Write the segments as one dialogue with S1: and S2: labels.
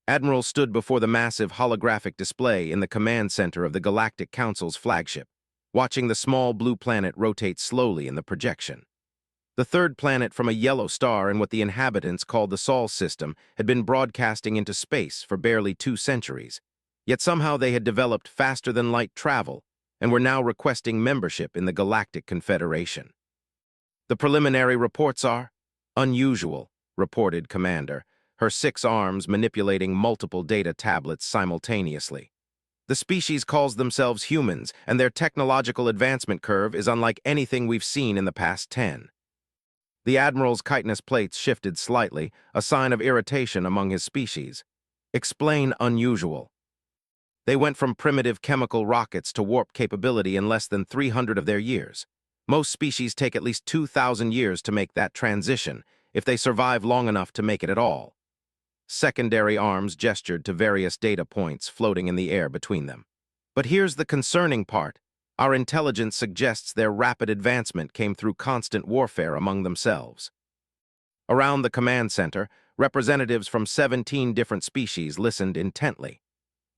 S1: Admiral stood before the massive holographic display in the command center of the Galactic Council's flagship, watching the small blue planet rotate slowly in the projection. The third planet from a yellow star in what the inhabitants called the Sol system had been broadcasting into space for barely 2 centuries, yet somehow they had developed faster-than-light travel and were now requesting membership in the Galactic Confederation. "The preliminary reports are unusual," reported Commander, her 6 arms manipulating multiple data tablets simultaneously. "The species calls themselves humans, and their technological advancement curve is unlike anything we've seen in the past 10. The Admiral's chitinous plates shifted slightly, a sign of irritation among his species. "Explain unusual." "They went from primitive chemical rockets to warp capability in less than 300 of their years. Most species take at least 2,000 years to make that transition, if they survive long enough to make it at all." Secondary arms gestured to various data points floating in the air between them. "But here's the concerning part. Our intelligence suggests their rapid advancement came through constant warfare among themselves." Around the command center, representatives from 17 different species listened intently.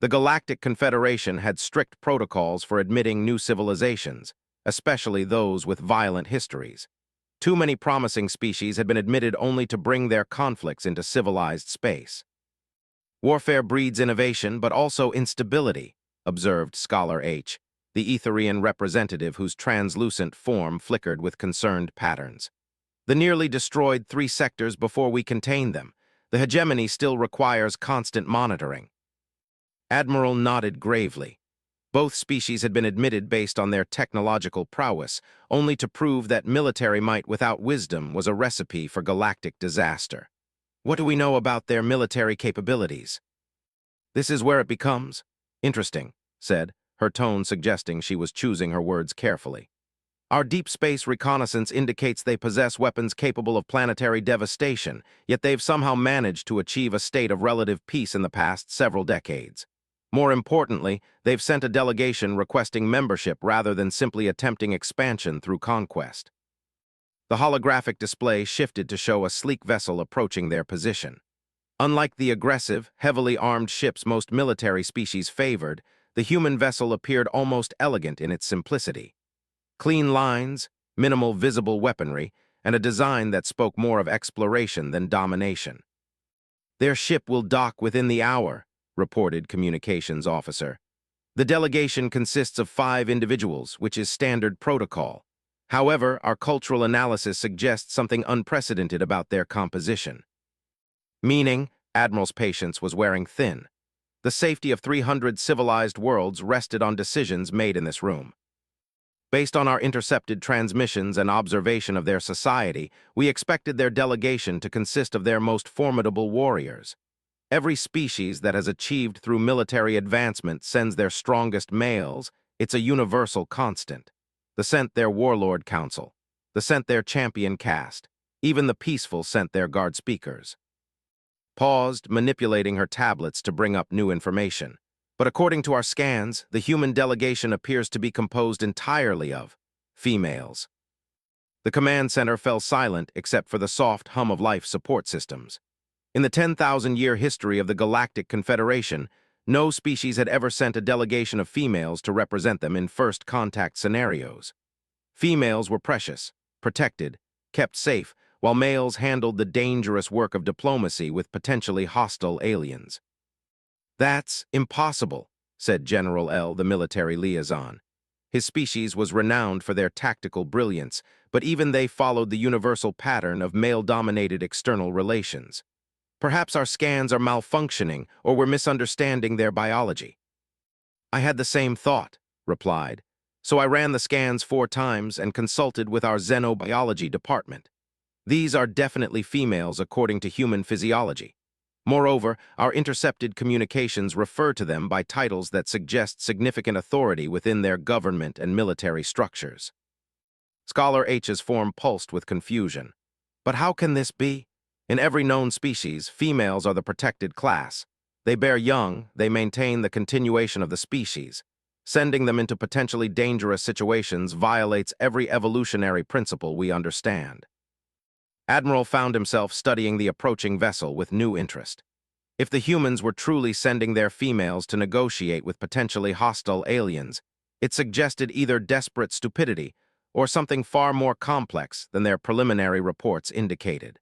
S1: The Galactic Confederation had strict protocols for admitting new civilizations, especially those with violent histories. Too many promising species had been admitted only to bring their conflicts into civilized space. "Warfare breeds innovation, but also instability," observed Scholar H, the Etherian representative whose translucent form flickered with concerned patterns. "The nearly destroyed 3 sectors before we contain them. The hegemony still requires constant monitoring." Admiral nodded gravely. Both species had been admitted based on their technological prowess, only to prove that military might without wisdom was a recipe for galactic disaster. "What do we know about their military capabilities?" "This is where it becomes interesting," said, her tone suggesting she was choosing her words carefully. "Our deep space reconnaissance indicates they possess weapons capable of planetary devastation, yet they've somehow managed to achieve a state of relative peace in the past several decades. More importantly, they've sent a delegation requesting membership rather than simply attempting expansion through conquest." The holographic display shifted to show a sleek vessel approaching their position. Unlike the aggressive, heavily armed ships most military species favored, the human vessel appeared almost elegant in its simplicity. Clean lines, minimal visible weaponry, and a design that spoke more of exploration than domination. "Their ship will dock within the hour," reported Communications Officer. "The delegation consists of 5 individuals, which is standard protocol. However, our cultural analysis suggests something unprecedented about their composition." "Meaning," Admiral's patience was wearing thin. "The safety of 300 civilized worlds rested on decisions made in this room. Based on our intercepted transmissions and observation of their society, we expected their delegation to consist of their most formidable warriors. Every species that has achieved through military advancement sends their strongest males. It's a universal constant. The sent their warlord council. The sent their champion caste. Even the peaceful sent their guard speakers." Paused, manipulating her tablets to bring up new information. "But according to our scans, the human delegation appears to be composed entirely of females." The command center fell silent except for the soft hum of life support systems. In the 10,000-year history of the Galactic Confederation, no species had ever sent a delegation of females to represent them in first contact scenarios. Females were precious, protected, kept safe, while males handled the dangerous work of diplomacy with potentially hostile aliens. "That's impossible," said General L, the military liaison. His species was renowned for their tactical brilliance, but even they followed the universal pattern of male-dominated external relations. "Perhaps our scans are malfunctioning, or we're misunderstanding their biology." "I had the same thought," replied. "So I ran the scans 4 times and consulted with our xenobiology department. These are definitely females according to human physiology. Moreover, our intercepted communications refer to them by titles that suggest significant authority within their government and military structures." Scholar H's form pulsed with confusion. "But how can this be? In every known species, females are the protected class. They bear young, they maintain the continuation of the species. Sending them into potentially dangerous situations violates every evolutionary principle we understand." Admiral found himself studying the approaching vessel with new interest. If the humans were truly sending their females to negotiate with potentially hostile aliens, it suggested either desperate stupidity or something far more complex than their preliminary reports indicated.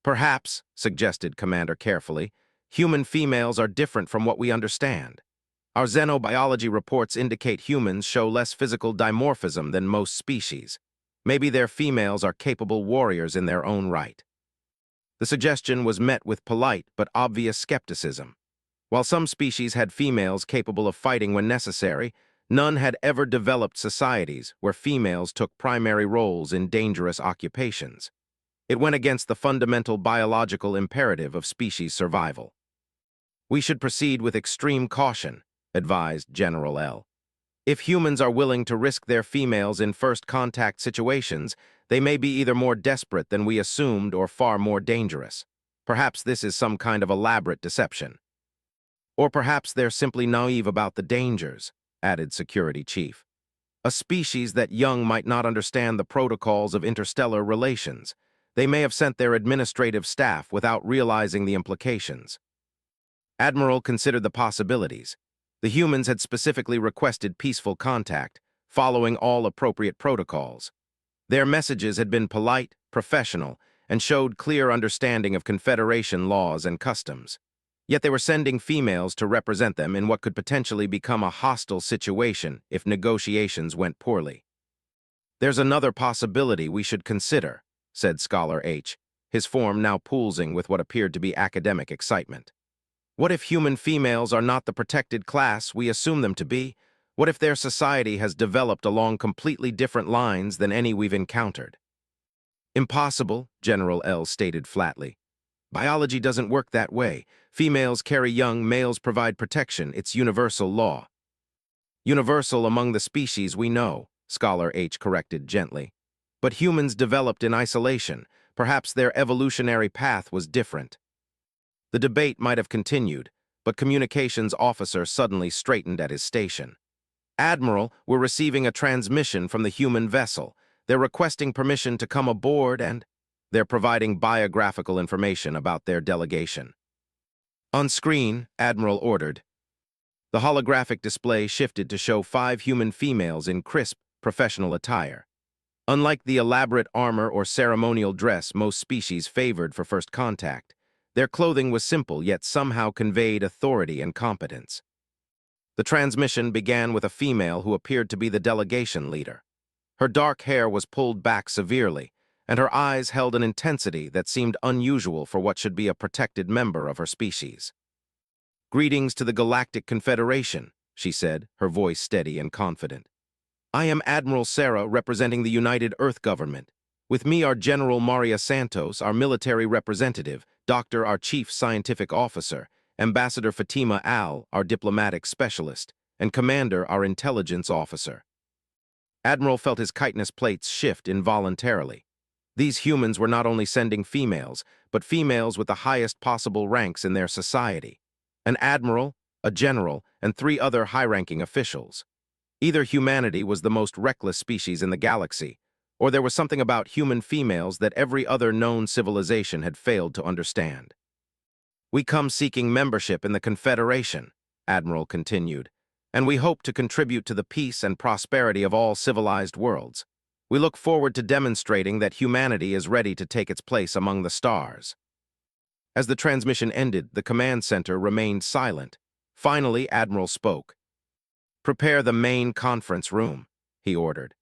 S1: Perhaps, suggested Commander carefully, human females are different from what we understand. Our xenobiology reports indicate humans show less physical dimorphism than most species. Maybe their females are capable warriors in their own right. The suggestion was met with polite but obvious skepticism. While some species had females capable of fighting when necessary, none had ever developed societies where females took primary roles in dangerous occupations. It went against the fundamental biological imperative of species survival. We should proceed with extreme caution, advised General L. If humans are willing to risk their females in first contact situations, they may be either more desperate than we assumed or far more dangerous. Perhaps this is some kind of elaborate deception. Or perhaps they're simply naive about the dangers, added Security Chief. A species that young might not understand the protocols of interstellar relations. They may have sent their administrative staff without realizing the implications. Admiral considered the possibilities. The humans had specifically requested peaceful contact, following all appropriate protocols. Their messages had been polite, professional, and showed clear understanding of Confederation laws and customs. Yet they were sending females to represent them in what could potentially become a hostile situation if negotiations went poorly. There's another possibility we should consider, said Scholar H, his form now pulsing with what appeared to be academic excitement. What if human females are not the protected class we assume them to be? What if their society has developed along completely different lines than any we've encountered? Impossible, General L stated flatly. Biology doesn't work that way. Females carry young, males provide protection. It's universal law. Universal among the species we know, Scholar H corrected gently. But humans developed in isolation. Perhaps their evolutionary path was different. The debate might have continued, but communications officer suddenly straightened at his station. Admiral, we're receiving a transmission from the human vessel. They're requesting permission to come aboard and they're providing biographical information about their delegation. On screen, Admiral ordered. The holographic display shifted to show 5 human females in crisp, professional attire. Unlike the elaborate armor or ceremonial dress most species favored for first contact, their clothing was simple yet somehow conveyed authority and competence. The transmission began with a female who appeared to be the delegation leader. Her dark hair was pulled back severely, and her eyes held an intensity that seemed unusual for what should be a protected member of her species. "Greetings to the Galactic Confederation," she said, her voice steady and confident. "I am Admiral Sarah representing the United Earth Government. With me are General Maria Santos, our military representative, Doctor, our chief scientific officer, Ambassador Fatima Al, our diplomatic specialist, and Commander, our intelligence officer." Admiral felt his chitinous plates shift involuntarily. These humans were not only sending females, but females with the highest possible ranks in their society. An admiral, a general, and 3 other high-ranking officials. Either humanity was the most reckless species in the galaxy, or there was something about human females that every other known civilization had failed to understand. "We come seeking membership in the Confederation," Admiral continued, "and we hope to contribute to the peace and prosperity of all civilized worlds. We look forward to demonstrating that humanity is ready to take its place among the stars." As the transmission ended, the command center remained silent. Finally, Admiral spoke. "Prepare the main conference room," he ordered,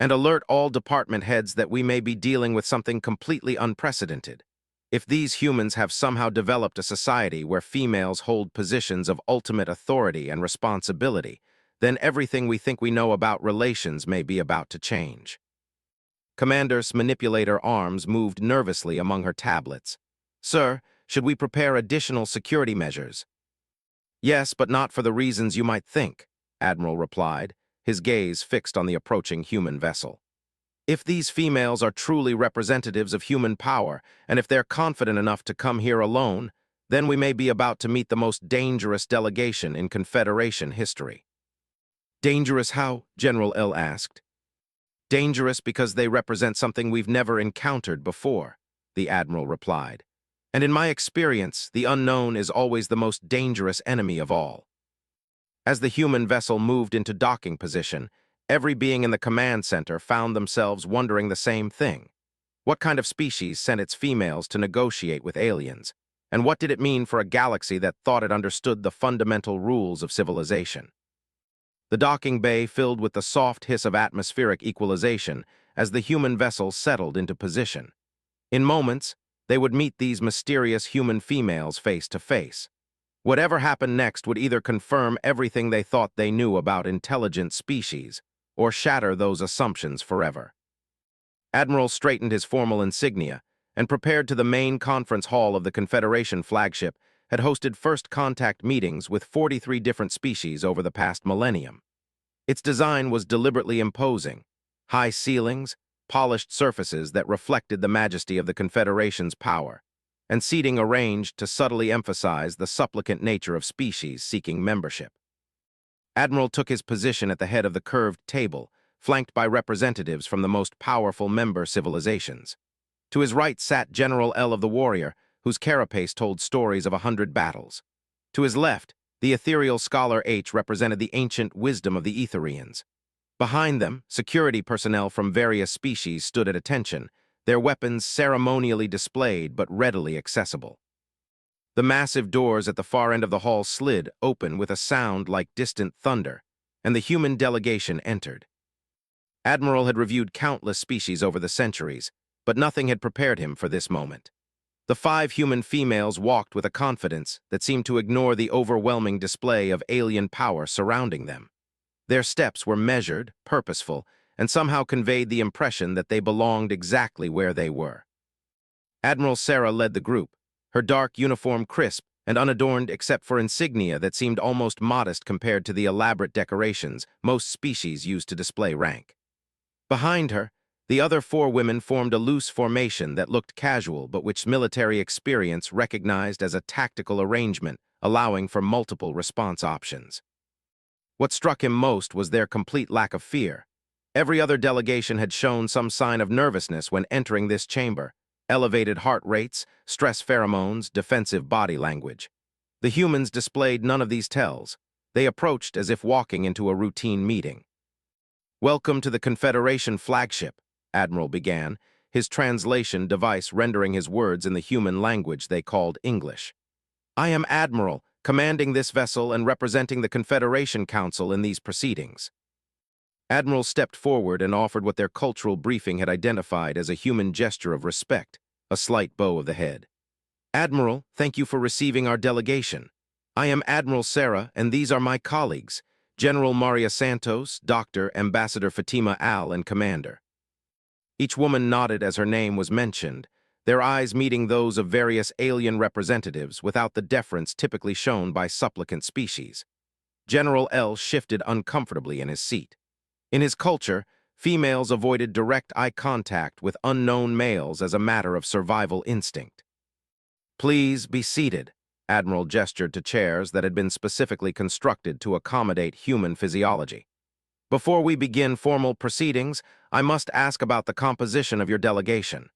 S1: "and alert all department heads that we may be dealing with something completely unprecedented. If these humans have somehow developed a society where females hold positions of ultimate authority and responsibility, then everything we think we know about relations may be about to change." Commander's manipulator arms moved nervously among her tablets. "Sir, should we prepare additional security measures?" "Yes, but not for the reasons you might think," Admiral replied, his gaze fixed on the approaching human vessel. "If these females are truly representatives of human power, and if they're confident enough to come here alone, then we may be about to meet the most dangerous delegation in Confederation history." "Dangerous how?" General L asked. "Dangerous because they represent something we've never encountered before," the Admiral replied. And in my experience, the unknown is always the most dangerous enemy of all. As the human vessel moved into docking position, every being in the command center found themselves wondering the same thing. What kind of species sent its females to negotiate with aliens? And what did it mean for a galaxy that thought it understood the fundamental rules of civilization? The docking bay filled with the soft hiss of atmospheric equalization as the human vessel settled into position. In moments, they would meet these mysterious human females face to face. Whatever happened next would either confirm everything they thought they knew about intelligent species or shatter those assumptions forever. Admiral straightened his formal insignia and prepared to the main conference hall of the Confederation flagship had hosted first contact meetings with 43 different species over the past millennium. Its design was deliberately imposing: high ceilings, polished surfaces that reflected the majesty of the Confederation's power, and seating arranged to subtly emphasize the supplicant nature of species seeking membership. Admiral took his position at the head of the curved table, flanked by representatives from the most powerful member civilizations. To his right sat General L of the Warrior, whose carapace told stories of 100 battles. To his left, the ethereal Scholar H represented the ancient wisdom of the Etherians. Behind them, security personnel from various species stood at attention, their weapons ceremonially displayed but readily accessible. The massive doors at the far end of the hall slid open with a sound like distant thunder, and the human delegation entered. Admiral had reviewed countless species over the centuries, but nothing had prepared him for this moment. The 5 human females walked with a confidence that seemed to ignore the overwhelming display of alien power surrounding them. Their steps were measured, purposeful, and somehow conveyed the impression that they belonged exactly where they were. Admiral Sarah led the group, her dark uniform crisp and unadorned except for insignia that seemed almost modest compared to the elaborate decorations most species used to display rank. Behind her, the other 4 women formed a loose formation that looked casual but which military experience recognized as a tactical arrangement, allowing for multiple response options. What struck him most was their complete lack of fear. Every other delegation had shown some sign of nervousness when entering this chamber: elevated heart rates, stress pheromones, defensive body language. The humans displayed none of these tells. They approached as if walking into a routine meeting. "Welcome to the Confederation flagship," Admiral began, his translation device rendering his words in the human language they called English. "I am Admiral, commanding this vessel and representing the Confederation Council in these proceedings." Admiral stepped forward and offered what their cultural briefing had identified as a human gesture of respect, a slight bow of the head. "Admiral, thank you for receiving our delegation. I am Admiral Sarah, and these are my colleagues, General Maria Santos, Dr. Ambassador Fatima Al, and Commander." Each woman nodded as her name was mentioned, their eyes meeting those of various alien representatives without the deference typically shown by supplicant species. General L shifted uncomfortably in his seat. In his culture, females avoided direct eye contact with unknown males as a matter of survival instinct. "Please be seated," Admiral gestured to chairs that had been specifically constructed to accommodate human physiology. "Before we begin formal proceedings, I must ask about the composition of your delegation."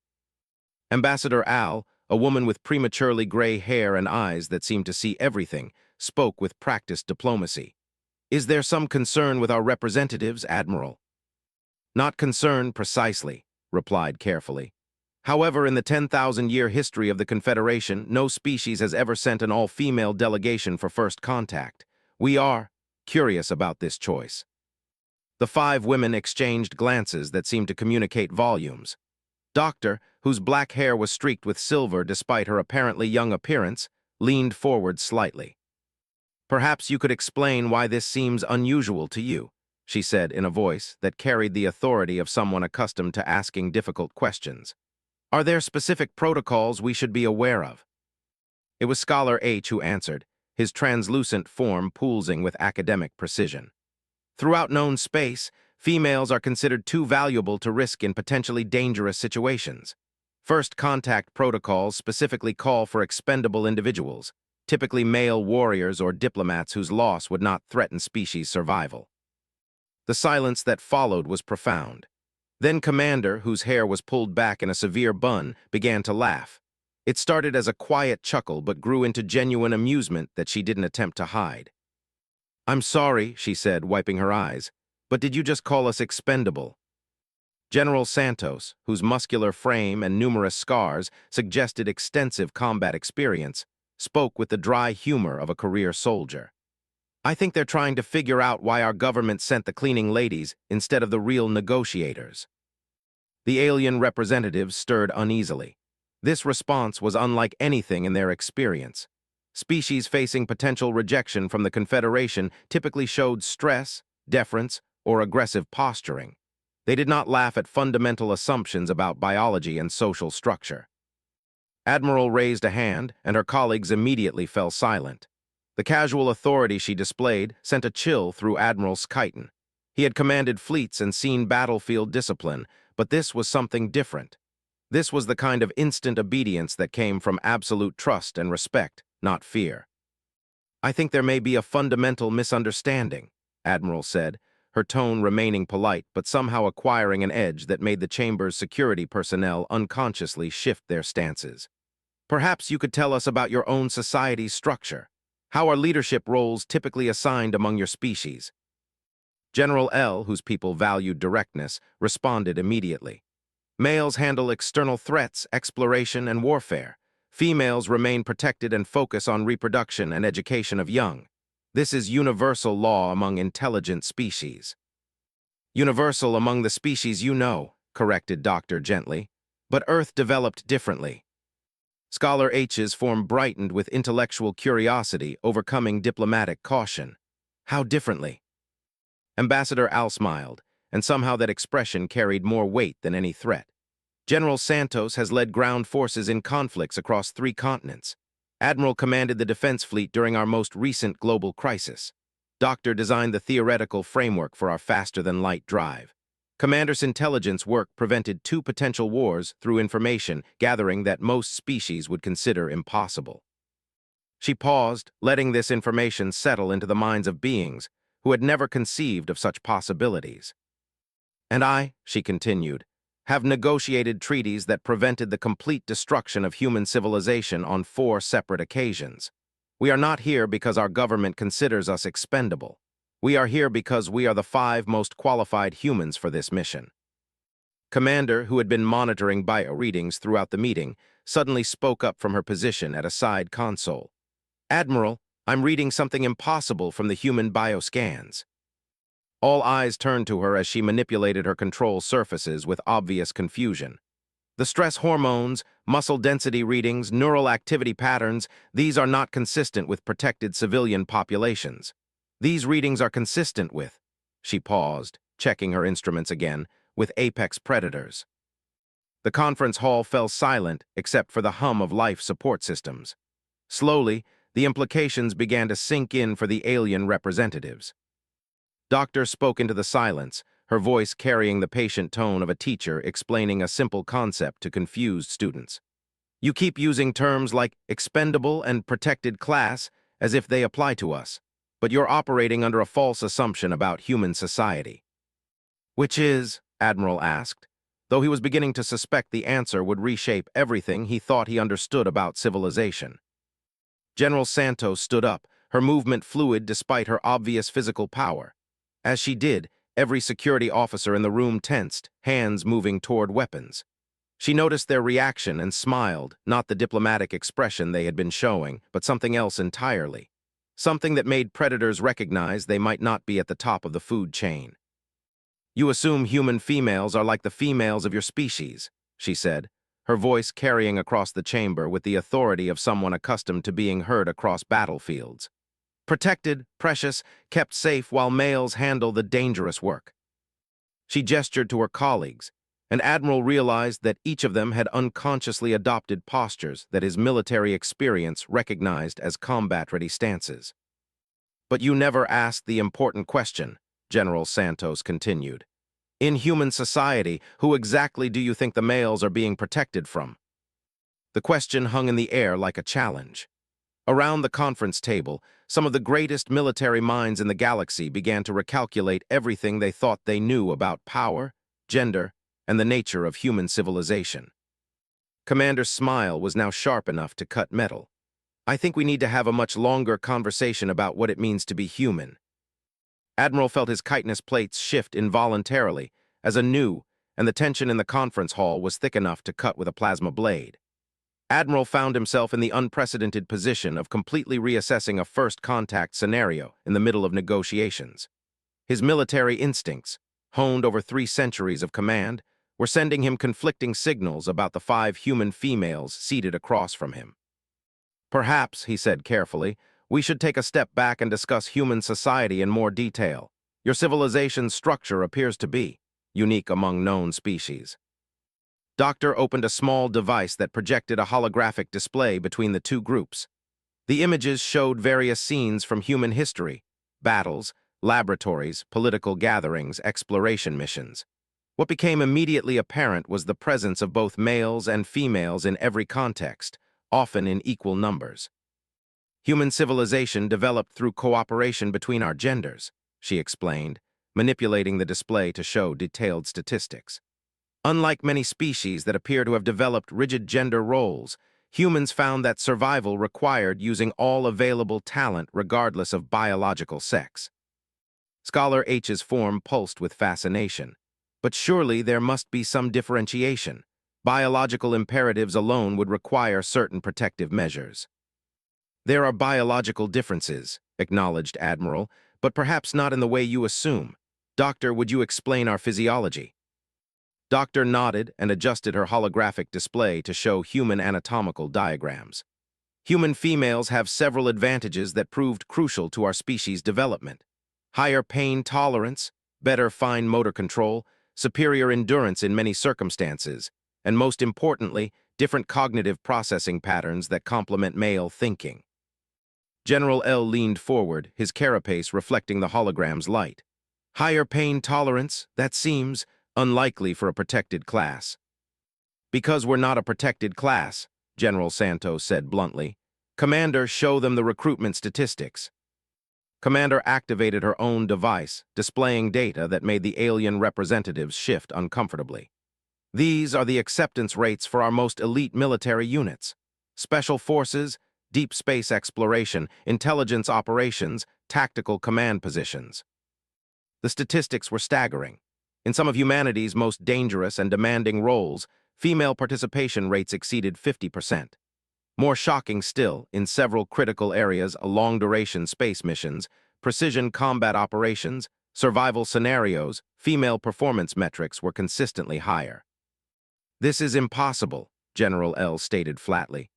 S1: Ambassador Al, a woman with prematurely gray hair and eyes that seemed to see everything, spoke with practiced diplomacy. "Is there some concern with our representatives, Admiral?" "Not concern precisely," replied carefully. "However, in the 10,000-year history of the Confederation, no species has ever sent an all-female delegation for first contact. We are curious about this choice." The 5 women exchanged glances that seemed to communicate volumes. Doctor, whose black hair was streaked with silver despite her apparently young appearance, leaned forward slightly. "Perhaps you could explain why this seems unusual to you," she said in a voice that carried the authority of someone accustomed to asking difficult questions. "Are there specific protocols we should be aware of?" It was Scholar H who answered, his translucent form pulsing with academic precision. "Throughout known space, females are considered too valuable to risk in potentially dangerous situations. First contact protocols specifically call for expendable individuals, typically male warriors or diplomats whose loss would not threaten species survival." The silence that followed was profound. Then Commander, whose hair was pulled back in a severe bun, began to laugh. It started as a quiet chuckle but grew into genuine amusement that she didn't attempt to hide. "I'm sorry," she said, wiping her eyes, "but did you just call us expendable?" General Santos, whose muscular frame and numerous scars suggested extensive combat experience, spoke with the dry humor of a career soldier. "I think they're trying to figure out why our government sent the cleaning ladies instead of the real negotiators." The alien representatives stirred uneasily. This response was unlike anything in their experience. Species facing potential rejection from the Confederation typically showed stress, deference, or aggressive posturing. They did not laugh at fundamental assumptions about biology and social structure. Admiral raised a hand, and her colleagues immediately fell silent. The casual authority she displayed sent a chill through Admiral Skyton. He had commanded fleets and seen battlefield discipline, but this was something different. This was the kind of instant obedience that came from absolute trust and respect, not fear. "I think there may be a fundamental misunderstanding," Admiral said, her tone remaining polite but somehow acquiring an edge that made the chamber's security personnel unconsciously shift their stances. "Perhaps you could tell us about your own society's structure. How are leadership roles typically assigned among your species?" General L, whose people valued directness, responded immediately. "Males handle external threats, exploration, and warfare. Females remain protected and focus on reproduction and education of young. This is universal law among intelligent species." "Universal among the species you know," corrected Doctor gently. "But Earth developed differently." Scholar H's form brightened with intellectual curiosity, overcoming diplomatic caution. "How differently?" Ambassador Al smiled, and somehow that expression carried more weight than any threat. "General Santos has led ground forces in conflicts across 3 continents. Admiral commanded the defense fleet during our most recent global crisis. Doctor designed the theoretical framework for our faster-than-light drive. Commander's intelligence work prevented 2 potential wars through information gathering that most species would consider impossible." She paused, letting this information settle into the minds of beings who had never conceived of such possibilities. "And I," she continued, "have negotiated treaties that prevented the complete destruction of human civilization on 4 separate occasions. We are not here because our government considers us expendable. We are here because we are the 5 most qualified humans for this mission." Commander, who had been monitoring bio readings throughout the meeting, suddenly spoke up from her position at a side console. "Admiral, I'm reading something impossible from the human bioscans." All eyes turned to her as she manipulated her control surfaces with obvious confusion. "The stress hormones, muscle density readings, neural activity patterns, these are not consistent with protected civilian populations. These readings are consistent with," she paused, checking her instruments again, "with apex predators." The conference hall fell silent except for the hum of life support systems. Slowly, the implications began to sink in for the alien representatives. Doctor spoke into the silence, her voice carrying the patient tone of a teacher explaining a simple concept to confused students. "You keep using terms like expendable and protected class as if they apply to us, but you're operating under a false assumption about human society." "Which is?" Admiral asked, though he was beginning to suspect the answer would reshape everything he thought he understood about civilization. General Santos stood up, her movement fluid despite her obvious physical power. As she did, every security officer in the room tensed, hands moving toward weapons. She noticed their reaction and smiled, not the diplomatic expression they had been showing, but something else entirely. Something that made predators recognize they might not be at the top of the food chain. "You assume human females are like the females of your species," she said, her voice carrying across the chamber with the authority of someone accustomed to being heard across battlefields. "Protected, precious, kept safe while males handle the dangerous work." She gestured to her colleagues, and Admiral realized that each of them had unconsciously adopted postures that his military experience recognized as combat-ready stances. "But you never asked the important question," General Santos continued. "In human society, who exactly do you think the males are being protected from?" The question hung in the air like a challenge. Around the conference table, some of the greatest military minds in the galaxy began to recalculate everything they thought they knew about power, gender, and the nature of human civilization. Commander's smile was now sharp enough to cut metal. I think we need to have a much longer conversation about what it means to be human. Admiral felt his chitinous plates shift involuntarily as and the tension in the conference hall was thick enough to cut with a plasma blade. Admiral found himself in the unprecedented position of completely reassessing a first contact scenario in the middle of negotiations. His military instincts, honed over 3 centuries of command, were sending him conflicting signals about the 5 human females seated across from him. Perhaps, he said carefully, we should take a step back and discuss human society in more detail. Your civilization's structure appears to be unique among known species. Doctor opened a small device that projected a holographic display between the 2 groups. The images showed various scenes from human history, battles, laboratories, political gatherings, exploration missions. What became immediately apparent was the presence of both males and females in every context, often in equal numbers. Human civilization developed through cooperation between our genders, she explained, manipulating the display to show detailed statistics. Unlike many species that appear to have developed rigid gender roles, humans found that survival required using all available talent regardless of biological sex. Scholar H's form pulsed with fascination. But surely there must be some differentiation. Biological imperatives alone would require certain protective measures. There are biological differences, acknowledged Admiral, but perhaps not in the way you assume. Doctor, would you explain our physiology? Doctor nodded and adjusted her holographic display to show human anatomical diagrams. Human females have several advantages that proved crucial to our species' development. Higher pain tolerance, better fine motor control, superior endurance in many circumstances, and most importantly, different cognitive processing patterns that complement male thinking. General L leaned forward, his carapace reflecting the hologram's light. Higher pain tolerance, that seems unlikely for a protected class. Because we're not a protected class, General Santos said bluntly. Commander, show them the recruitment statistics. Commander activated her own device, displaying data that made the alien representatives shift uncomfortably. These are the acceptance rates for our most elite military units. Special forces, deep space exploration, intelligence operations, tactical command positions. The statistics were staggering. In some of humanity's most dangerous and demanding roles, female participation rates exceeded 50%. More shocking still, in several critical areas, long-duration space missions, precision combat operations, survival scenarios, female performance metrics were consistently higher. This is impossible, General L stated flatly.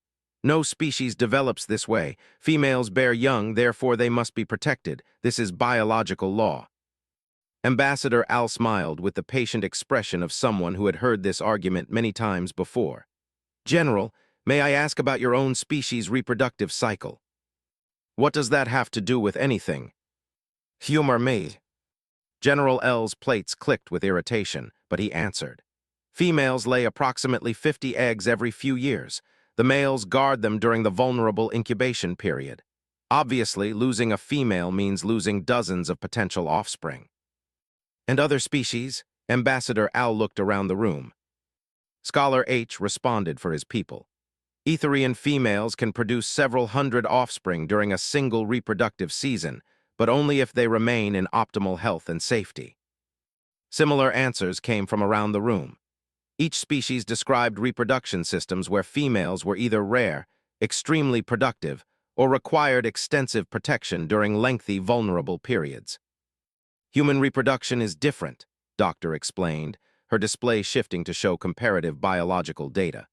S1: No species develops this way. Females bear young, therefore they must be protected. This is biological law. Ambassador Al smiled with the patient expression of someone who had heard this argument many times before. General, may I ask about your own species' reproductive cycle? What does that have to do with anything? Humor me. General L's plates clicked with irritation, but he answered. Females lay approximately 50 eggs every few years. The males guard them during the vulnerable incubation period. Obviously, losing a female means losing dozens of potential offspring. And other species? Ambassador Al looked around the room. Scholar H responded for his people. Etherian females can produce several hundred offspring during a single reproductive season, but only if they remain in optimal health and safety. Similar answers came from around the room. Each species described reproduction systems where females were either rare, extremely productive, or required extensive protection during lengthy vulnerable periods. Human reproduction is different, Doctor explained, her display shifting to show comparative biological data.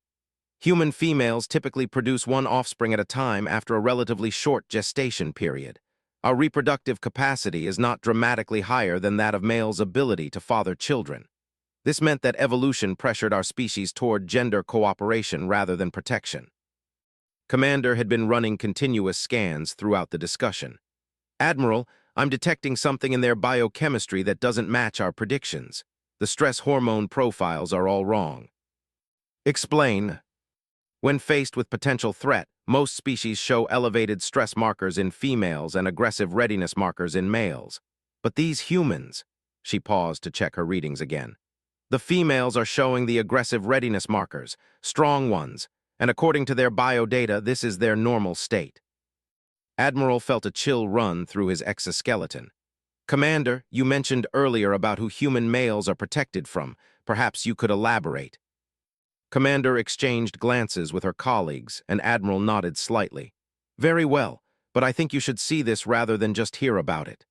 S1: Human females typically produce 1 offspring at a time after a relatively short gestation period. Our reproductive capacity is not dramatically higher than that of males' ability to father children. This meant that evolution pressured our species toward gender cooperation rather than protection. Commander had been running continuous scans throughout the discussion. Admiral, I'm detecting something in their biochemistry that doesn't match our predictions. The stress hormone profiles are all wrong. Explain. When faced with potential threat, most species show elevated stress markers in females and aggressive readiness markers in males. But these humans, she paused to check her readings again. The females are showing the aggressive readiness markers, strong ones, and according to their biodata, this is their normal state. Admiral felt a chill run through his exoskeleton. Commander, you mentioned earlier about who human males are protected from. Perhaps you could elaborate. Commander exchanged glances with her colleagues, and Admiral nodded slightly. Very well, but I think you should see this rather than just hear about it.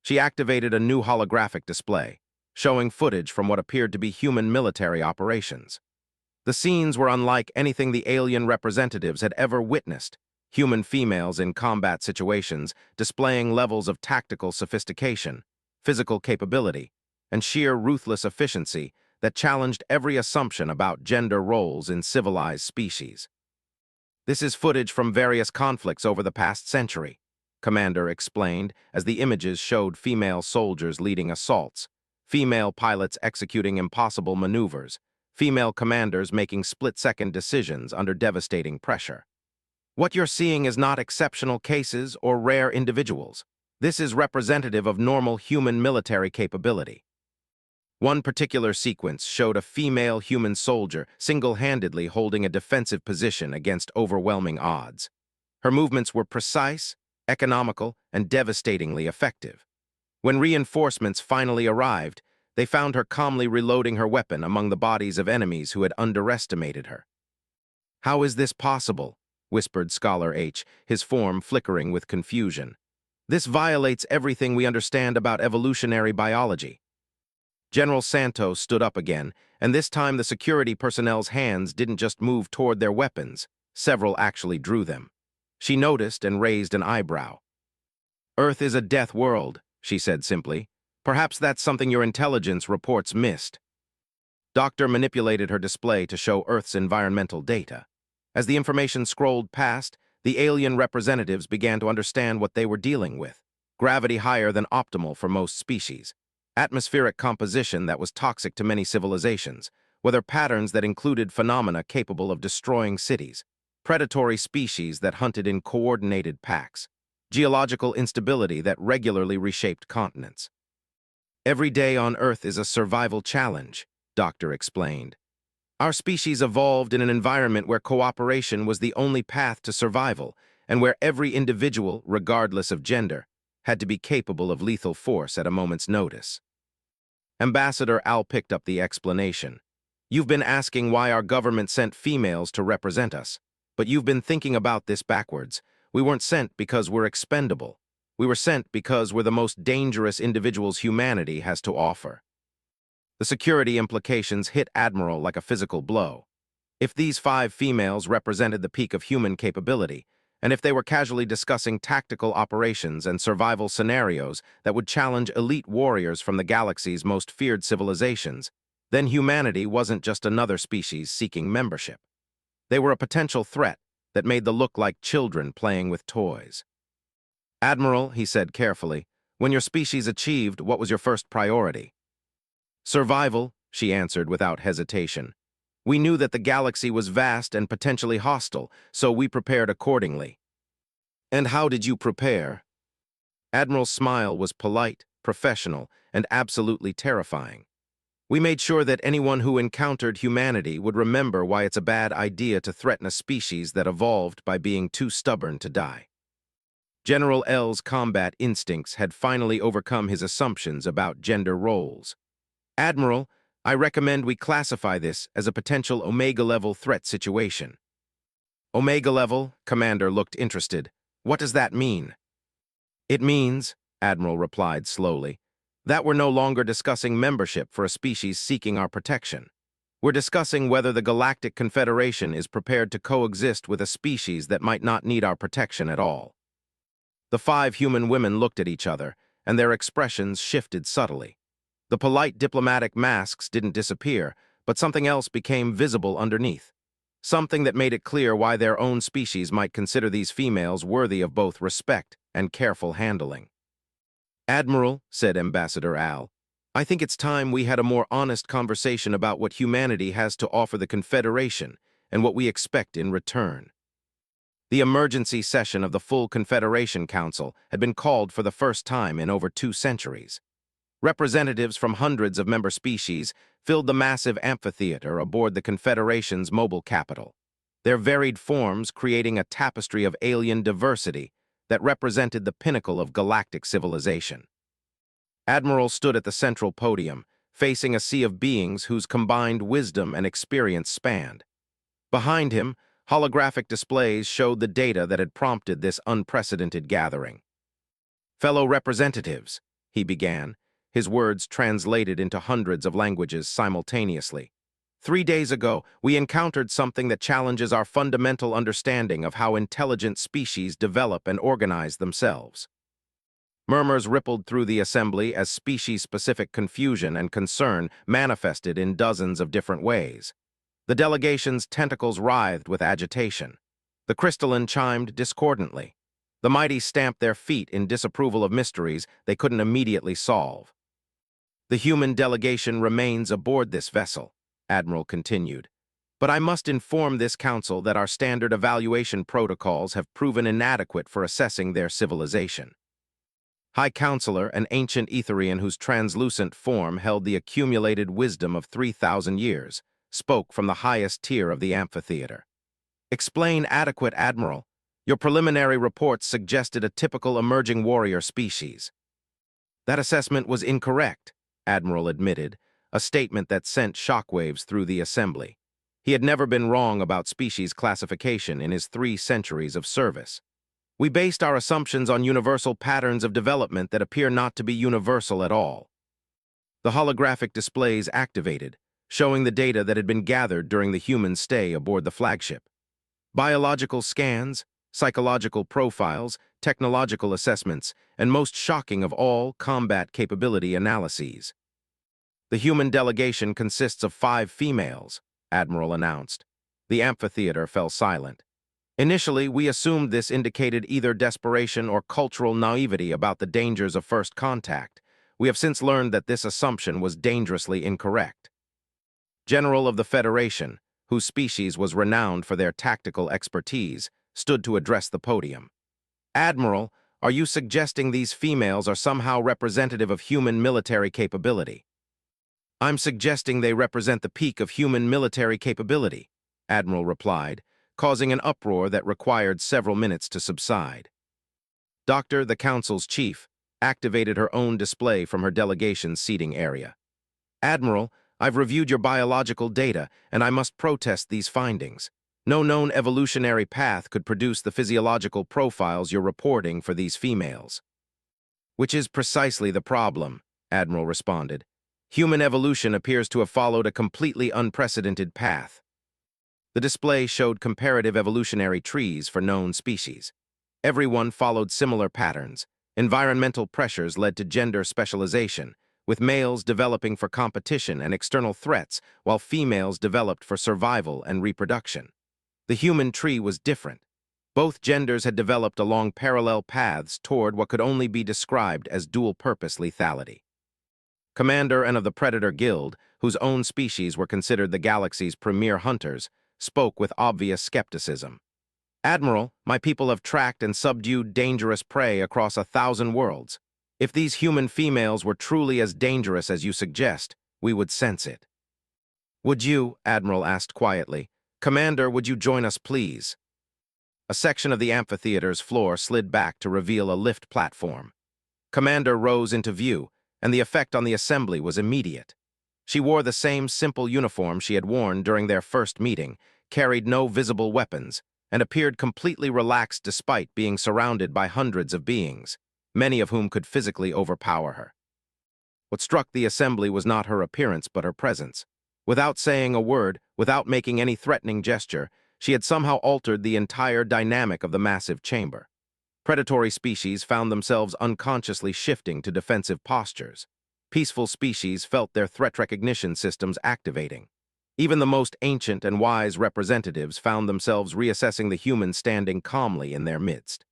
S1: She activated a new holographic display, showing footage from what appeared to be human military operations. The scenes were unlike anything the alien representatives had ever witnessed, human females in combat situations displaying levels of tactical sophistication, physical capability, and sheer ruthless efficiency that challenged every assumption about gender roles in civilized species. This is footage from various conflicts over the past century, Commander explained as the images showed female soldiers leading assaults, female pilots executing impossible maneuvers, female commanders making split-second decisions under devastating pressure. What you're seeing is not exceptional cases or rare individuals. This is representative of normal human military capability. One particular sequence showed a female human soldier single-handedly holding a defensive position against overwhelming odds. Her movements were precise, economical, and devastatingly effective. When reinforcements finally arrived, they found her calmly reloading her weapon among the bodies of enemies who had underestimated her. "How is this possible?" whispered Scholar H, his form flickering with confusion. "This violates everything we understand about evolutionary biology." General Santos stood up again, and this time the security personnel's hands didn't just move toward their weapons. Several actually drew them. She noticed and raised an eyebrow. "Earth is a death world," she said simply. "Perhaps that's something your intelligence reports missed." Doctor manipulated her display to show Earth's environmental data. As the information scrolled past, the alien representatives began to understand what they were dealing with. Gravity higher than optimal for most species. Atmospheric composition that was toxic to many civilizations, weather patterns that included phenomena capable of destroying cities, predatory species that hunted in coordinated packs, geological instability that regularly reshaped continents. "Every day on Earth is a survival challenge," Doctor explained. "Our species evolved in an environment where cooperation was the only path to survival, and where every individual, regardless of gender, had to be capable of lethal force at a moment's notice." Ambassador Al picked up the explanation. "You've been asking why our government sent females to represent us, but you've been thinking about this backwards. We weren't sent because we're expendable. We were sent because we're the most dangerous individuals humanity has to offer." The security implications hit Admiral like a physical blow. If these 5 females represented the peak of human capability, and if they were casually discussing tactical operations and survival scenarios that would challenge elite warriors from the galaxy's most feared civilizations, then humanity wasn't just another species seeking membership. They were a potential threat that made them look like children playing with toys. "Admiral," he said carefully, "when your species achieved, what was your first priority?" "Survival," she answered without hesitation. "We knew that the galaxy was vast and potentially hostile, so we prepared accordingly." "And how did you prepare?" Admiral's smile was polite, professional, and absolutely terrifying. "We made sure that anyone who encountered humanity would remember why it's a bad idea to threaten a species that evolved by being too stubborn to die." General L's combat instincts had finally overcome his assumptions about gender roles. "Admiral, I recommend we classify this as a potential Omega-level threat situation." "Omega-level?" Commander looked interested. "What does that mean?" "It means," Admiral replied slowly, "that we're no longer discussing membership for a species seeking our protection. We're discussing whether the Galactic Confederation is prepared to coexist with a species that might not need our protection at all." The 5 human women looked at each other, and their expressions shifted subtly. The polite diplomatic masks didn't disappear, but something else became visible underneath. Something that made it clear why their own species might consider these females worthy of both respect and careful handling. "Admiral," said Ambassador Al, "I think it's time we had a more honest conversation about what humanity has to offer the Confederation and what we expect in return." The emergency session of the full Confederation Council had been called for the first time in over 2 centuries. Representatives from hundreds of member species filled the massive amphitheater aboard the Confederation's mobile capital, their varied forms creating a tapestry of alien diversity that represented the pinnacle of galactic civilization. Admiral stood at the central podium, facing a sea of beings whose combined wisdom and experience spanned. Behind him, holographic displays showed the data that had prompted this unprecedented gathering. "Fellow representatives," he began, his words translated into hundreds of languages simultaneously. "3 days ago, we encountered something that challenges our fundamental understanding of how intelligent species develop and organize themselves." Murmurs rippled through the assembly as species-specific confusion and concern manifested in dozens of different ways. The delegation's tentacles writhed with agitation. The crystalline chimed discordantly. The mighty stamped their feet in disapproval of mysteries they couldn't immediately solve. "The human delegation remains aboard this vessel," Admiral continued. "But I must inform this council that our standard evaluation protocols have proven inadequate for assessing their civilization." High Counselor, an ancient Etherian whose translucent form held the accumulated wisdom of 3,000 years, spoke from the highest tier of the amphitheater. "Explain adequate, Admiral. Your preliminary reports suggested a typical emerging warrior species." "That assessment was incorrect," Admiral admitted, a statement that sent shockwaves through the assembly. He had never been wrong about species classification in his 3 centuries of service. "We based our assumptions on universal patterns of development that appear not to be universal at all." The holographic displays activated, showing the data that had been gathered during the human stay aboard the flagship. Biological scans, psychological profiles, technological assessments, and most shocking of all, combat capability analyses. "The human delegation consists of 5 females," Admiral announced. The amphitheater fell silent. "Initially, we assumed this indicated either desperation or cultural naivety about the dangers of first contact. We have since learned that this assumption was dangerously incorrect." General of the Federation, whose species was renowned for their tactical expertise, stood to address the podium. "Admiral, are you suggesting these females are somehow representative of human military capability?" "I'm suggesting they represent the peak of human military capability," Admiral replied, causing an uproar that required several minutes to subside. Dr. the Council's chief activated her own display from her delegation's seating area. "Admiral, I've reviewed your biological data, and I must protest these findings. No known evolutionary path could produce the physiological profiles you're reporting for these females." "Which is precisely the problem," Admiral responded. "Human evolution appears to have followed a completely unprecedented path." The display showed comparative evolutionary trees for known species. Everyone followed similar patterns. Environmental pressures led to gender specialization, with males developing for competition and external threats, while females developed for survival and reproduction. The human tree was different. Both genders had developed along parallel paths toward what could only be described as dual-purpose lethality. Commander and of the Predator Guild, whose own species were considered the galaxy's premier hunters, spoke with obvious skepticism. "Admiral, my people have tracked and subdued dangerous prey across 1,000 worlds. If these human females were truly as dangerous as you suggest, we would sense it." "Would you," Admiral asked quietly, "Commander, would you join us, please?" A section of the amphitheater's floor slid back to reveal a lift platform. Commander rose into view, and the effect on the assembly was immediate. She wore the same simple uniform she had worn during their first meeting, carried no visible weapons, and appeared completely relaxed despite being surrounded by hundreds of beings, many of whom could physically overpower her. What struck the assembly was not her appearance but her presence. Without saying a word, without making any threatening gesture, she had somehow altered the entire dynamic of the massive chamber. Predatory species found themselves unconsciously shifting to defensive postures. Peaceful species felt their threat recognition systems activating. Even the most ancient and wise representatives found themselves reassessing the humans standing calmly in their midst.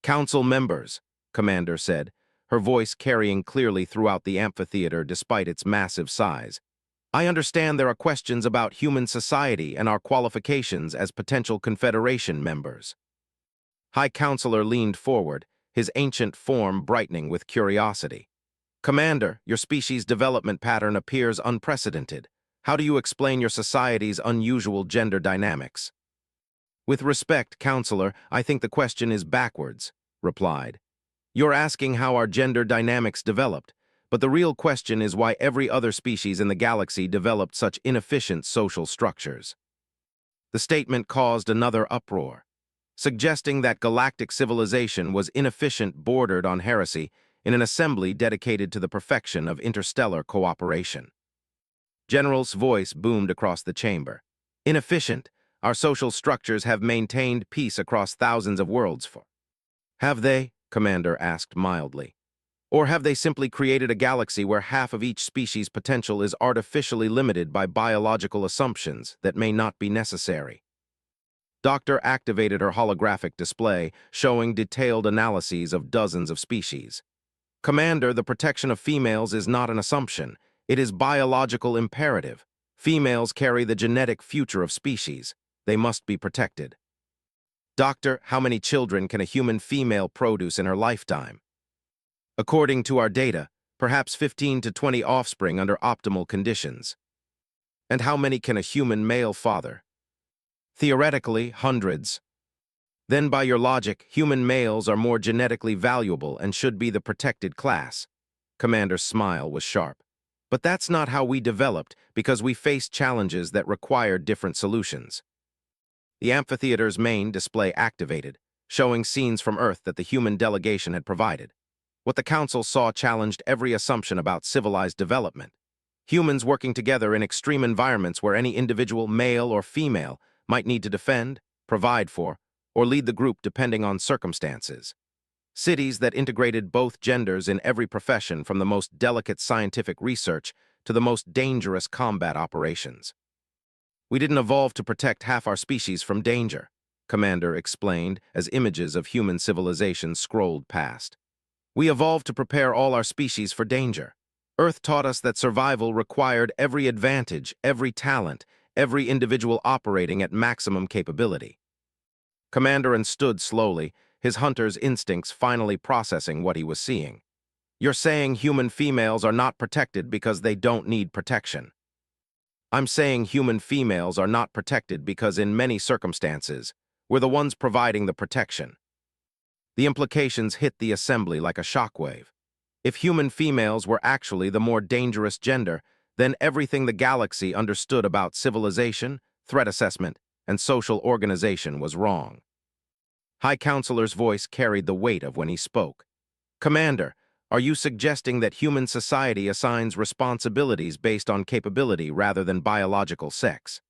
S1: "Council members," Commander said, her voice carrying clearly throughout the amphitheater despite its massive size. "I understand there are questions about human society and our qualifications as potential Confederation members." High Counselor leaned forward, his ancient form brightening with curiosity. Commander, your species' development pattern appears unprecedented. How do you explain your society's unusual gender dynamics? With respect, Counselor, I think the question is backwards, replied. You're asking how our gender dynamics developed, but the real question is why every other species in the galaxy developed such inefficient social structures. The statement caused another uproar, suggesting that galactic civilization was inefficient bordered on heresy in an assembly dedicated to the perfection of interstellar cooperation. General's voice boomed across the chamber. Inefficient, our social structures have maintained peace across thousands of worlds for. Have they? Commander asked mildly. Or have they simply created a galaxy where half of each species' potential is artificially limited by biological assumptions that may not be necessary? Doctor activated her holographic display, showing detailed analyses of dozens of species. Commander, the protection of females is not an assumption. It is biological imperative. Females carry the genetic future of species. They must be protected. Doctor, how many children can a human female produce in her lifetime? According to our data, perhaps 15 to 20 offspring under optimal conditions. And how many can a human male father? Theoretically, hundreds. Then by your logic, human males are more genetically valuable and should be the protected class. Commander's smile was sharp. But that's not how we developed, because we faced challenges that required different solutions. The amphitheater's main display activated, showing scenes from Earth that the human delegation had provided. What the Council saw challenged every assumption about civilized development. Humans working together in extreme environments where any individual, male or female, might need to defend, provide for, or lead the group depending on circumstances. Cities that integrated both genders in every profession, from the most delicate scientific research to the most dangerous combat operations. We didn't evolve to protect half our species from danger, Commander explained as images of human civilization scrolled past. We evolved to prepare all our species for danger. Earth taught us that survival required every advantage, every talent, every individual operating at maximum capability. Commander stood slowly, his hunter's instincts finally processing what he was seeing. You're saying human females are not protected because they don't need protection. I'm saying human females are not protected because in many circumstances, we're the ones providing the protection. The implications hit the assembly like a shockwave. If human females were actually the more dangerous gender, then everything the galaxy understood about civilization, threat assessment, and social organization was wrong. High Counselor's voice carried the weight of when he spoke. Commander, are you suggesting that human society assigns responsibilities based on capability rather than biological sex?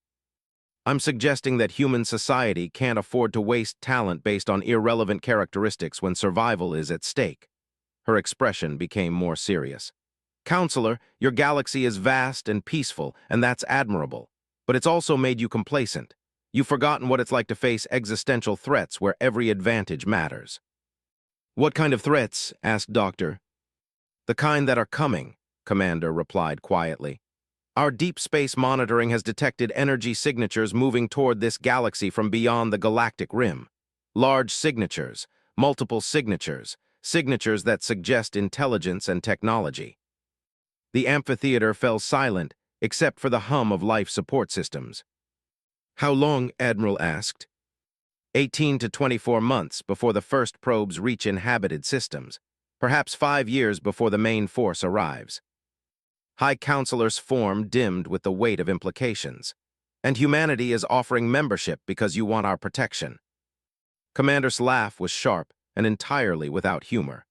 S1: I'm suggesting that human society can't afford to waste talent based on irrelevant characteristics when survival is at stake. Her expression became more serious. Counselor, your galaxy is vast and peaceful, and that's admirable. But it's also made you complacent. You've forgotten what it's like to face existential threats where every advantage matters. What kind of threats? Asked Doctor. The kind that are coming, Commander replied quietly. Our deep space monitoring has detected energy signatures moving toward this galaxy from beyond the galactic rim. Large signatures, multiple signatures, signatures that suggest intelligence and technology. The amphitheater fell silent, except for the hum of life support systems. How long? Admiral asked. 18 to 24 months before the first probes reach inhabited systems, perhaps 5 years before the main force arrives. High Counselor's form dimmed with the weight of implications. And humanity is offering membership because you want our protection. Commander's laugh was sharp and entirely without humor.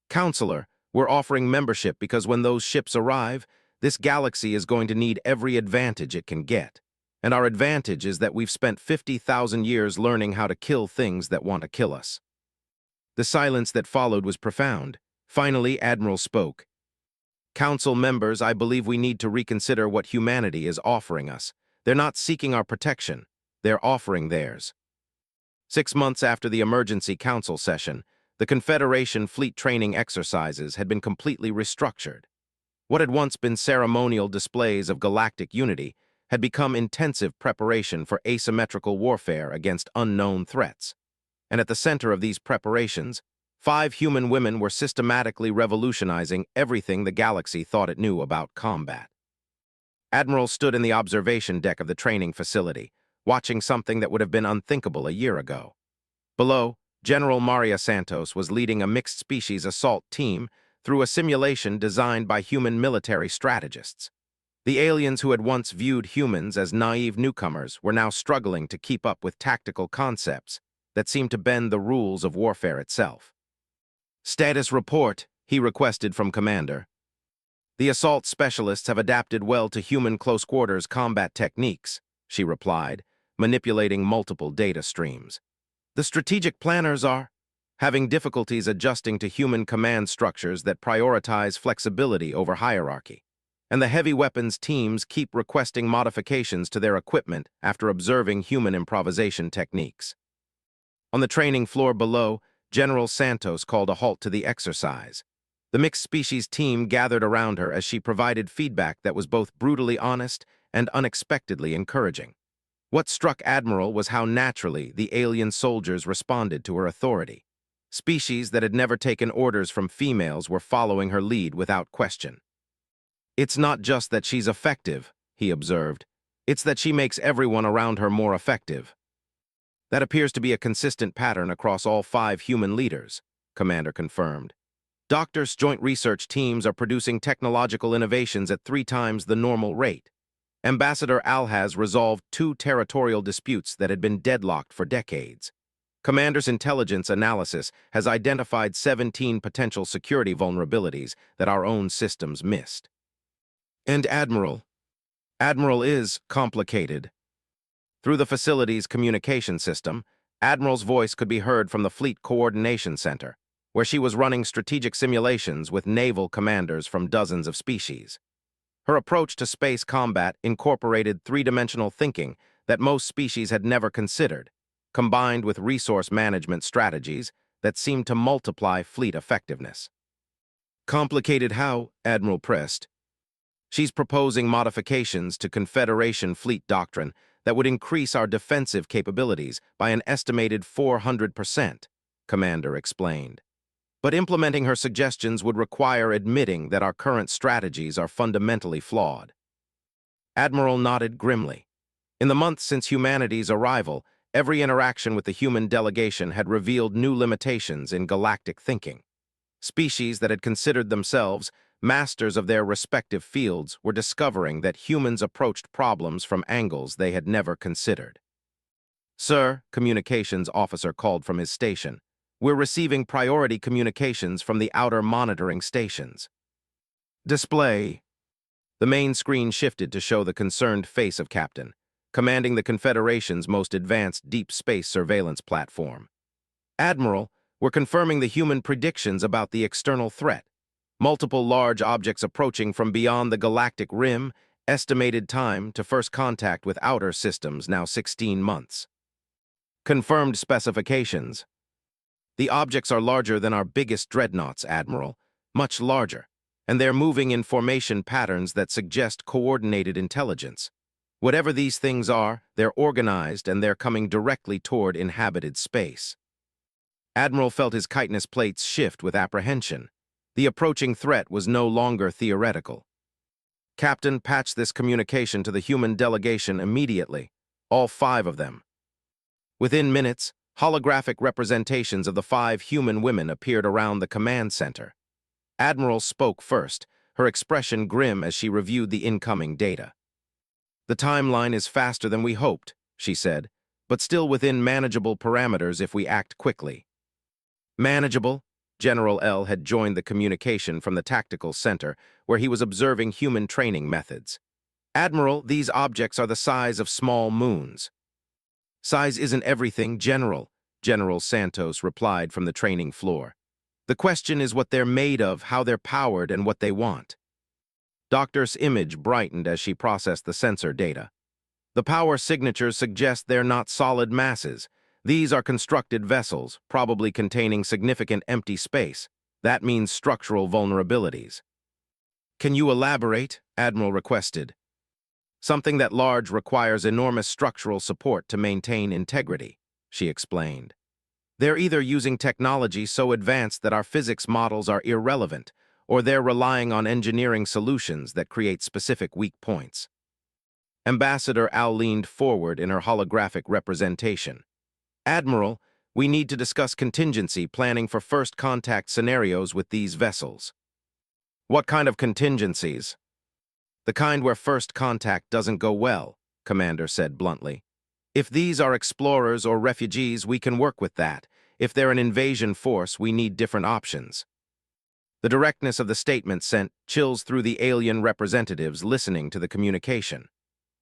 S1: Counselor, we're offering membership because when those ships arrive, this galaxy is going to need every advantage it can get. And our advantage is that we've spent 50,000 years learning how to kill things that want to kill us. The silence that followed was profound. Finally, Admiral spoke. Council members, I believe we need to reconsider what humanity is offering us. They're not seeking our protection. They're offering theirs. 6 months after the emergency council session, the Confederation fleet training exercises had been completely restructured. What had once been ceremonial displays of galactic unity had become intensive preparation for asymmetrical warfare against unknown threats. And at the center of these preparations, 5 human women were systematically revolutionizing everything the galaxy thought it knew about combat. Admiral stood in the observation deck of the training facility, watching something that would have been unthinkable a year ago. Below, General Maria Santos was leading a mixed-species assault team through a simulation designed by human military strategists. The aliens who had once viewed humans as naive newcomers were now struggling to keep up with tactical concepts that seemed to bend the rules of warfare itself. "Status report," he requested from Commander. "The assault specialists have adapted well to human close-quarters combat techniques," she replied, manipulating multiple data streams. "The strategic planners are having difficulties adjusting to human command structures that prioritize flexibility over hierarchy, and the heavy weapons teams keep requesting modifications to their equipment after observing human improvisation techniques." On the training floor below, General Santos called a halt to the exercise. The mixed-species team gathered around her as she provided feedback that was both brutally honest and unexpectedly encouraging. What struck Admiral was how naturally the alien soldiers responded to her authority. Species that had never taken orders from females were following her lead without question. "It's not just that she's effective," he observed. "It's that she makes everyone around her more effective." "That appears to be a consistent pattern across all 5 human leaders," Commander confirmed. "Doctors' joint research teams are producing technological innovations at 3 times the normal rate. Ambassador Alhaz resolved 2 territorial disputes that had been deadlocked for decades. Commander's intelligence analysis has identified 17 potential security vulnerabilities that our own systems missed." "And Admiral is complicated." Through the facility's communication system, Admiral's voice could be heard from the Fleet Coordination Center, where she was running strategic simulations with naval commanders from dozens of species. Her approach to space combat incorporated 3-dimensional thinking that most species had never considered, combined with resource management strategies that seemed to multiply fleet effectiveness. "Complicated how?" Admiral pressed. "She's proposing modifications to Confederation fleet doctrine that would increase our defensive capabilities by an estimated 400%, Commander explained. "But implementing her suggestions would require admitting that our current strategies are fundamentally flawed." Admiral nodded grimly. In the months since humanity's arrival, every interaction with the human delegation had revealed new limitations in galactic thinking. Species that had considered themselves masters of their respective fields were discovering that humans approached problems from angles they had never considered. "Sir," communications officer called from his station, "we're receiving priority communications from the outer monitoring stations." "Display." The main screen shifted to show the concerned face of Captain, commanding the Confederation's most advanced deep space surveillance platform. "Admiral, we're confirming the human predictions about the external threat. Multiple large objects approaching from beyond the galactic rim, estimated time to first contact with outer systems now 16 months. Confirmed specifications. The objects are larger than our biggest dreadnoughts, Admiral, much larger, and they're moving in formation patterns that suggest coordinated intelligence. Whatever these things are, they're organized and they're coming directly toward inhabited space." Admiral felt his chitinous plates shift with apprehension. The approaching threat was no longer theoretical. "Captain, patch this communication to the human delegation immediately, all 5 of them." Within minutes, holographic representations of the 5 human women appeared around the command center. Admiral spoke first, her expression grim as she reviewed the incoming data. "The timeline is faster than we hoped," she said, "but still within manageable parameters if we act quickly." "Manageable?" General L had joined the communication from the tactical center, where he was observing human training methods. "Admiral, these objects are the size of small moons." "Size isn't everything, General," General Santos replied from the training floor. "The question is what they're made of, how they're powered, and what they want." Doctor's image brightened as she processed the sensor data. "The power signatures suggest they're not solid masses. These are constructed vessels, probably containing significant empty space. That means structural vulnerabilities." "Can you elaborate?" Admiral requested. "Something that large requires enormous structural support to maintain integrity," she explained. They're either using technology so advanced that our physics models are irrelevant, or they're relying on engineering solutions that create specific weak points. Ambassador Al leaned forward in her holographic representation. Admiral, we need to discuss contingency planning for first contact scenarios with these vessels. What kind of contingencies? The kind where first contact doesn't go well, Commander said bluntly. If these are explorers or refugees, we can work with that. If they're an invasion force, we need different options. The directness of the statement sent chills through the alien representatives listening to the communication.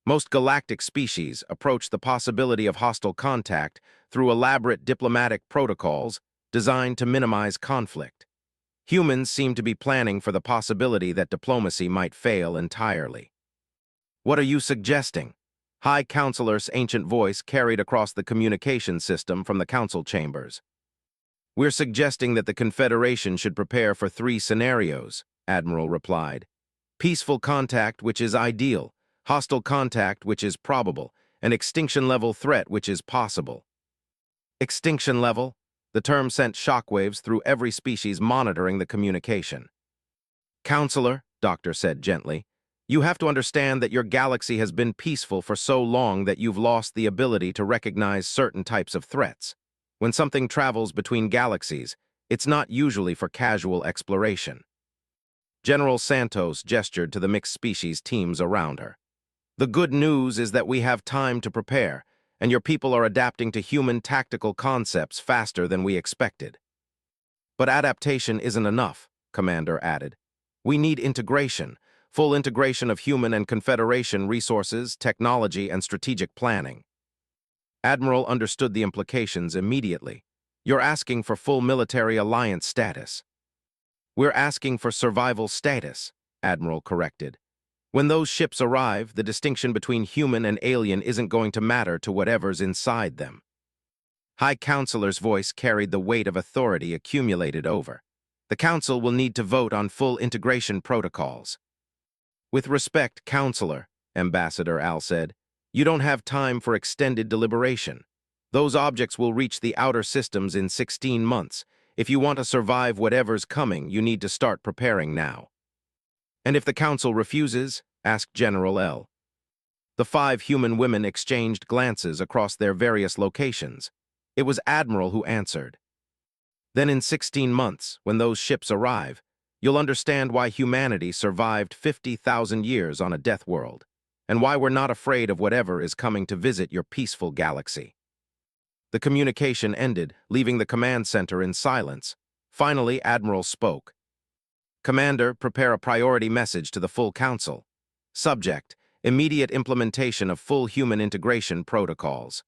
S1: Most galactic species approach the possibility of hostile contact through elaborate diplomatic protocols designed to minimize conflict. Humans seem to be planning for the possibility that diplomacy might fail entirely. What are you suggesting? High Counselor's ancient voice carried across the communication system from the council chambers. We're suggesting that the Confederation should prepare for 3 scenarios, Admiral replied. Peaceful contact, which is ideal, hostile contact, which is probable, and extinction-level threat, which is possible. Extinction level? The term sent shockwaves through every species monitoring the communication. Counselor, Doctor said gently, you have to understand that your galaxy has been peaceful for so long that you've lost the ability to recognize certain types of threats. When something travels between galaxies, it's not usually for casual exploration. General Santos gestured to the mixed species teams around her. The good news is that we have time to prepare, and your people are adapting to human tactical concepts faster than we expected. But adaptation isn't enough, Commander added. We need integration, full integration of human and Confederation resources, technology, and strategic planning. Admiral understood the implications immediately. You're asking for full military alliance status. We're asking for survival status, Admiral corrected. When those ships arrive, the distinction between human and alien isn't going to matter to whatever's inside them. High Counselor's voice carried the weight of authority accumulated over. The Council will need to vote on full integration protocols. With respect, Counselor, Ambassador Al said, you don't have time for extended deliberation. Those objects will reach the outer systems in 16 months. If you want to survive whatever's coming, you need to start preparing now. And if the Council refuses? Asked General L. The 5 human women exchanged glances across their various locations. It was Admiral who answered. Then in 16 months, when those ships arrive, you'll understand why humanity survived 50,000 years on a death world, and why we're not afraid of whatever is coming to visit your peaceful galaxy. The communication ended, leaving the command center in silence. Finally, Admiral spoke. Commander, prepare a priority message to the full Council. Subject, immediate implementation of full human integration protocols.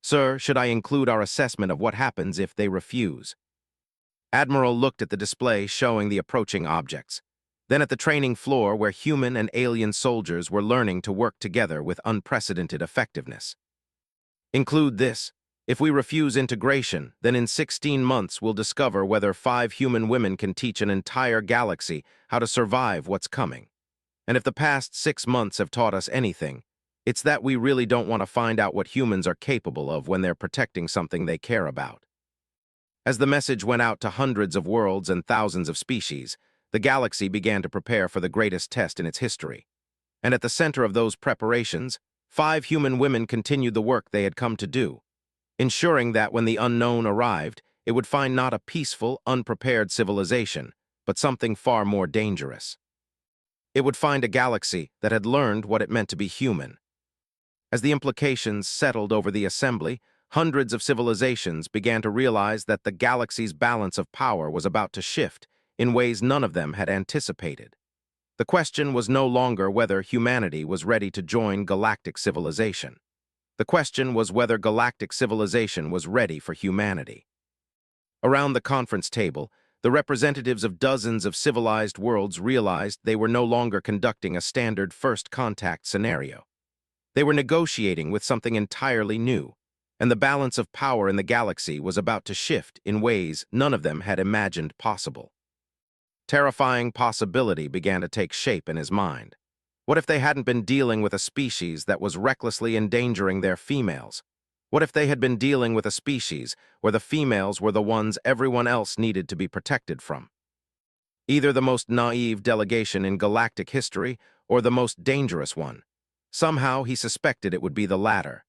S1: Sir, should I include our assessment of what happens if they refuse? Admiral looked at the display showing the approaching objects, then at the training floor where human and alien soldiers were learning to work together with unprecedented effectiveness. Include this. If we refuse integration, then in 16 months we'll discover whether 5 human women can teach an entire galaxy how to survive what's coming. And if the past 6 months have taught us anything, it's that we really don't want to find out what humans are capable of when they're protecting something they care about. As the message went out to hundreds of worlds and thousands of species, the galaxy began to prepare for the greatest test in its history. And at the center of those preparations, 5 human women continued the work they had come to do, ensuring that when the unknown arrived, it would find not a peaceful, unprepared civilization, but something far more dangerous. It would find a galaxy that had learned what it meant to be human. As the implications settled over the assembly, hundreds of civilizations began to realize that the galaxy's balance of power was about to shift in ways none of them had anticipated. The question was no longer whether humanity was ready to join galactic civilization. The question was whether galactic civilization was ready for humanity. Around the conference table, the representatives of dozens of civilized worlds realized they were no longer conducting a standard first contact scenario. They were negotiating with something entirely new, and the balance of power in the galaxy was about to shift in ways none of them had imagined possible. Terrifying possibility began to take shape in his mind. What if they hadn't been dealing with a species that was recklessly endangering their females? What if they had been dealing with a species where the females were the ones everyone else needed to be protected from? Either the most naive delegation in galactic history or the most dangerous one. Somehow he suspected it would be the latter.